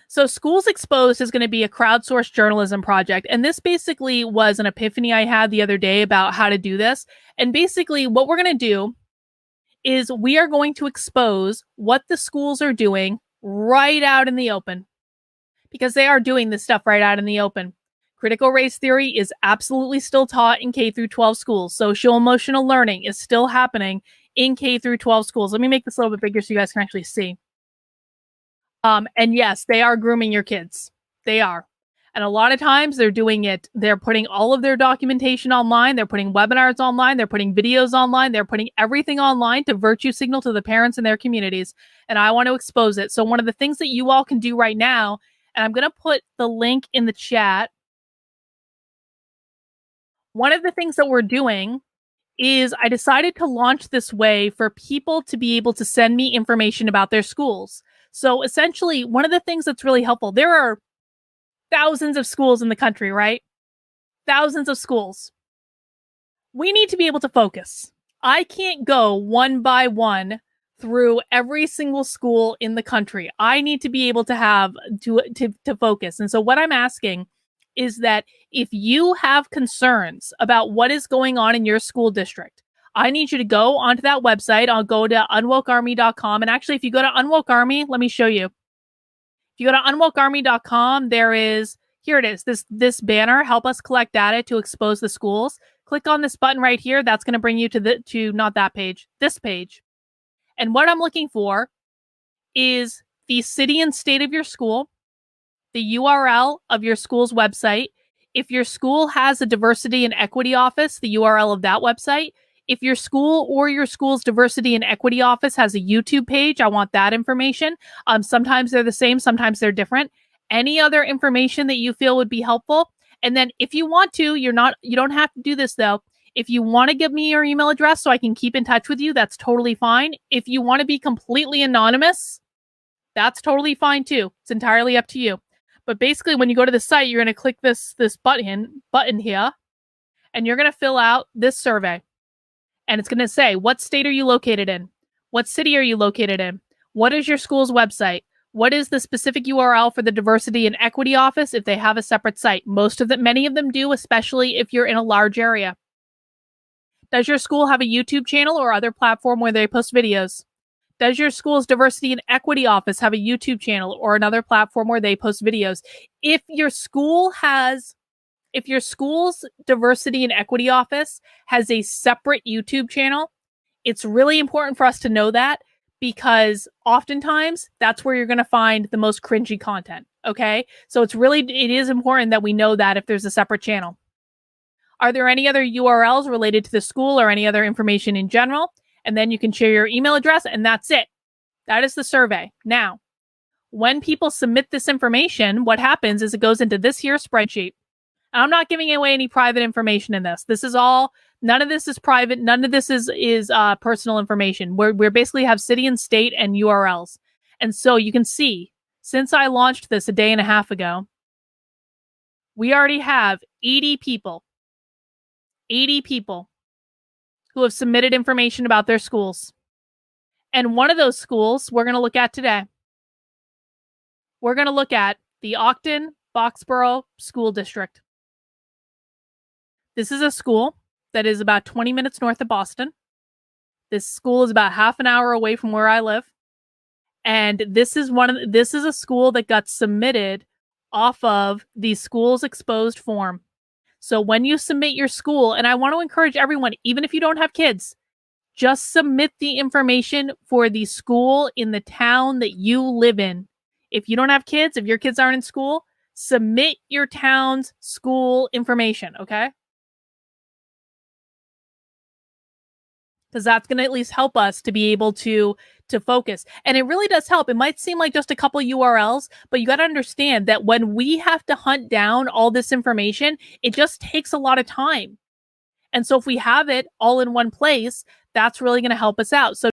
So Schools Exposed is going to be a crowdsourced journalism project. And this basically was an epiphany I had the other day about how to do this. And basically what we're going to do is we are going to expose what the schools are doing right out in the open, because they are doing this stuff right out in the open. Critical race theory is absolutely still taught in K through 12 schools. Social emotional learning is still happening in K through 12 schools. Let me make this a little bit bigger so you guys can actually see. And yes, they are grooming your kids. They are. And a lot of times they're doing it. They're putting all of their documentation online. They're putting webinars online. They're putting videos online. They're putting everything online to virtue signal to the parents in their communities. And I want to expose it. So one of the things that you all can do right now, and I'm going to put the link in the chat. One of the things that we're doing is I decided to launch this way for people to be able to send me information about their schools. So essentially, one of the things that's really helpful, there are thousands of schools in the country, right? Thousands of schools. We need to be able to focus. I can't go one by one through every single school in the country. I need to be able to have to focus. And so what I'm asking is that if you have concerns about what is going on in your school district, I need you to go onto that website. I'll go to unwokearmy.com. And actually, if you go to Unwoke Army, let me show you. If you go to unwokearmy.com, there is, here it is, this banner, help us collect data to expose the schools. Click on this button right here. That's going to bring you to not that page, this page. And what I'm looking for is the city and state of your school, the URL of your school's website. If your school has a diversity and equity office, the URL of that website. If your school or your school's diversity and equity office has a YouTube page, I want that information. Sometimes they're the same, sometimes they're different. Any other information that you feel would be helpful. And then if you want to, you don't have to do this though. If you want to give me your email address so I can keep in touch with you, that's totally fine. If you want to be completely anonymous, that's totally fine too. It's entirely up to you. But basically, when you go to the site, you're going to click this button here, and you're going to fill out this survey. And it's going to say, what state are you located in? What city are you located in? What is your school's website? What is the specific URL for the diversity and equity office if they have a separate site? Many of them do, especially if you're in a large area. Does your school have a YouTube channel or other platform where they post videos? Does your school's diversity and equity office have a YouTube channel or another platform where they post videos? If your school's diversity and equity office has a separate YouTube channel, it's really important for us to know that, because oftentimes that's where you're going to find the most cringy content. Okay. So it is important that we know that if there's a separate channel. Are there any other URLs related to the school or any other information in general? And then you can share your email address, and that's it. That is the survey. Now, when people submit this information, what happens is it goes into this here spreadsheet. And I'm not giving away any private information in this. None of this is private. None of this is personal information. We basically have city and state and URLs. And so you can see, since I launched this a day and a half ago, we already have 80 people who have submitted information about their schools. And one of those schools we're going to look at today. We're going to look at the Ogden-Boxborough School District. This is a school that is about 20 minutes north of Boston. This school is about half an hour away from where I live. And this is a school that got submitted off of the Schools Exposed form. So when you submit your school, and I want to encourage everyone, even if you don't have kids, just submit the information for the school in the town that you live in. If you don't have kids, if your kids aren't in school, submit your town's school information, okay? Because that's going to at least help us to be able to focus. And it really does help. It might seem like just a couple URLs, but you got to understand that when we have to hunt down all this information, it just takes a lot of time. And so if we have it all in one place, that's really going to help us out. So